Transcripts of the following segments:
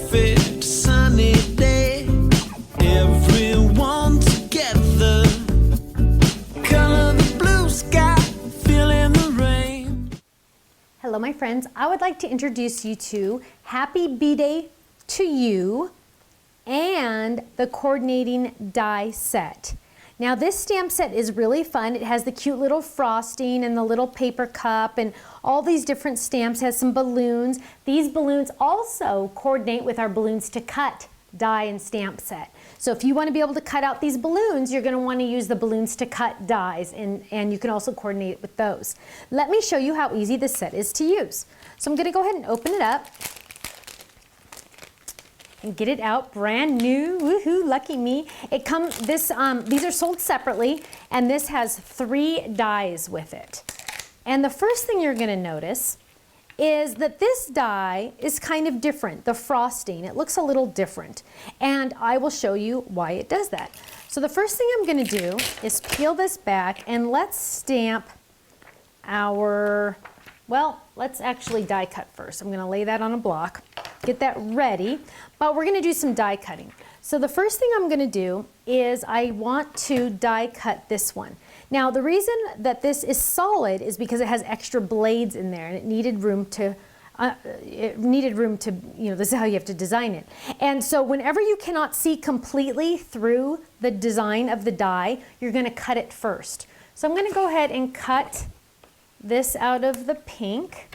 perfect sunny day. Everyone together, color the blue sky, feeling the rain. Hello my friends, I would like to introduce you to Happy B-Day to You and the coordinating die set. Now this stamp set is really fun. It has the cute little frosting and the little paper cup and all these different stamps. It has some balloons. These balloons also coordinate with our balloons to cut die and stamp set. So if you want to be able to cut out these balloons, you're going to want to use the balloons to cut dies, and you can also coordinate it with those. Let me show you how easy this set is to use. So I'm going to go ahead and open it up and get it out brand new. Woohoo, lucky me. These are sold separately, and this has 3 dies with it. And the first thing you're going to notice is that this die is kind of different, the frosting. It looks a little different, and I will show you why it does that. So the first thing I'm going to do is peel this back, and let's stamp our, well, let's actually die cut first. I'm going to lay that on a block, get that ready, but we're going to do some die cutting. So the first thing I'm going to do is I want to die cut this one. Now the reason that this is solid is because it has extra blades in there, and it needed room to, you know, this is how you have to design it. And so whenever you cannot see completely through the design of the die, you're going to cut it first. So I'm going to go ahead and cut this out of the pink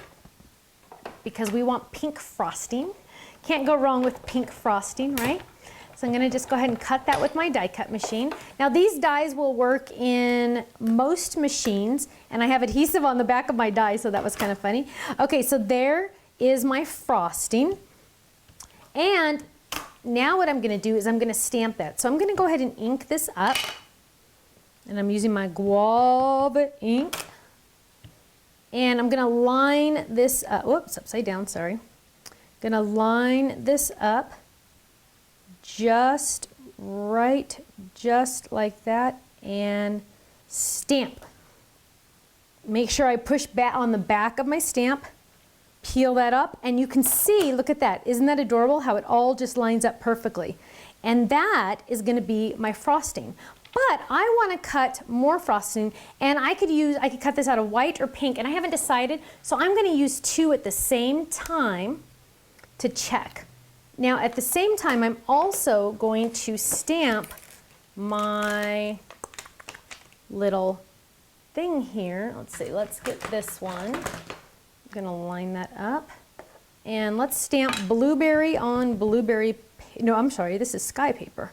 because we want pink frosting. Can't go wrong with pink frosting, right? So I'm going to just go ahead and cut that with my die cut machine. Now these dies will work in most machines, and I have adhesive on the back of my die, so that was kind of funny. Okay, so there is my frosting. And now what I'm going to do is I'm going to stamp that. So I'm going to go ahead and ink this up. And I'm using my guava ink. And I'm going to line this up. Whoops, upside down, sorry. Going to line this up just right, just like that, and stamp. Make sure I push back on the back of my stamp, peel that up, and you can see, look at that. Isn't that adorable how it all just lines up perfectly? And that is going to be my frosting. But I want to cut more frosting, and I could cut this out of white or pink, and I haven't decided, so I'm going to use 2 at the same time to check. Now at the same time, I'm also going to stamp my little thing here. Let's see, let's get this one. I'm going to line that up. And let's stamp blueberry on blueberry, no, I'm sorry, this is sky paper.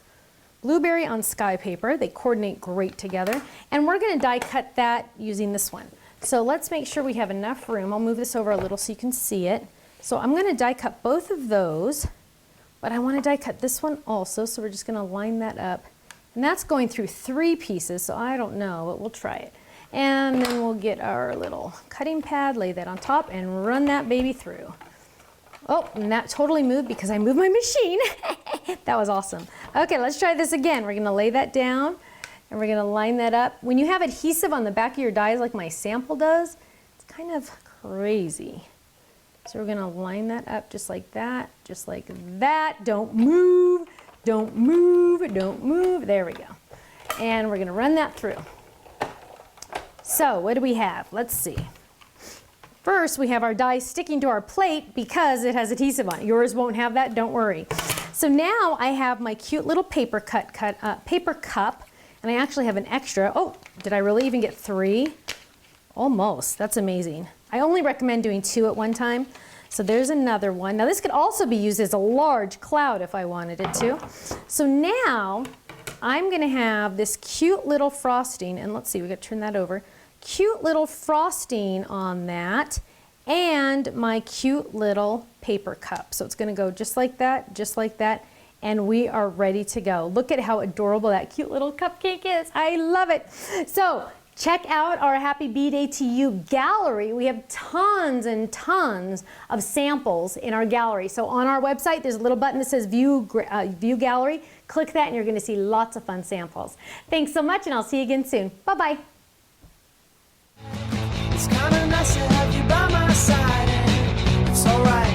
Blueberry on sky paper, they coordinate great together. And we're going to die cut that using this one. So let's make sure we have enough room. I'll move this over a little so you can see it. So I'm going to die cut both of those. But I want to die cut this one also, so we're just going to line that up. And that's going through 3 pieces, so I don't know, but we'll try it. And then we'll get our little cutting pad, lay that on top, and run that baby through. Oh, and that totally moved because I moved my machine. That was awesome. Okay, let's try this again. We're going to lay that down, and we're going to line that up. When you have adhesive on the back of your dies like my sample does, it's kind of crazy. So we're going to line that up just like that, just like that. Don't move, don't move, don't move. There we go. And we're going to run that through. So what do we have? Let's see. First, we have our die sticking to our plate because it has adhesive on it. Yours won't have that, don't worry. So now I have my cute little paper cup, and I actually have an extra. Oh, did I really even get 3? Almost. That's amazing. I only recommend doing 2 at one time. So there's another one. Now this could also be used as a large cloud if I wanted it to. So now I'm going to have this cute little frosting, and let's see, we got to turn that over. Cute little frosting on that, and my cute little paper cup. So it's going to go just like that, and we are ready to go. Look at how adorable that cute little cupcake is. I love it. So check out our Happy B-Day to You gallery. We have tons and tons of samples in our gallery. So on our website, there's a little button that says View Gallery. Click that and you're going to see lots of fun samples. Thanks so much, and I'll see you again soon. Bye-bye. It's kinda nice to have you by my side, and it's alright.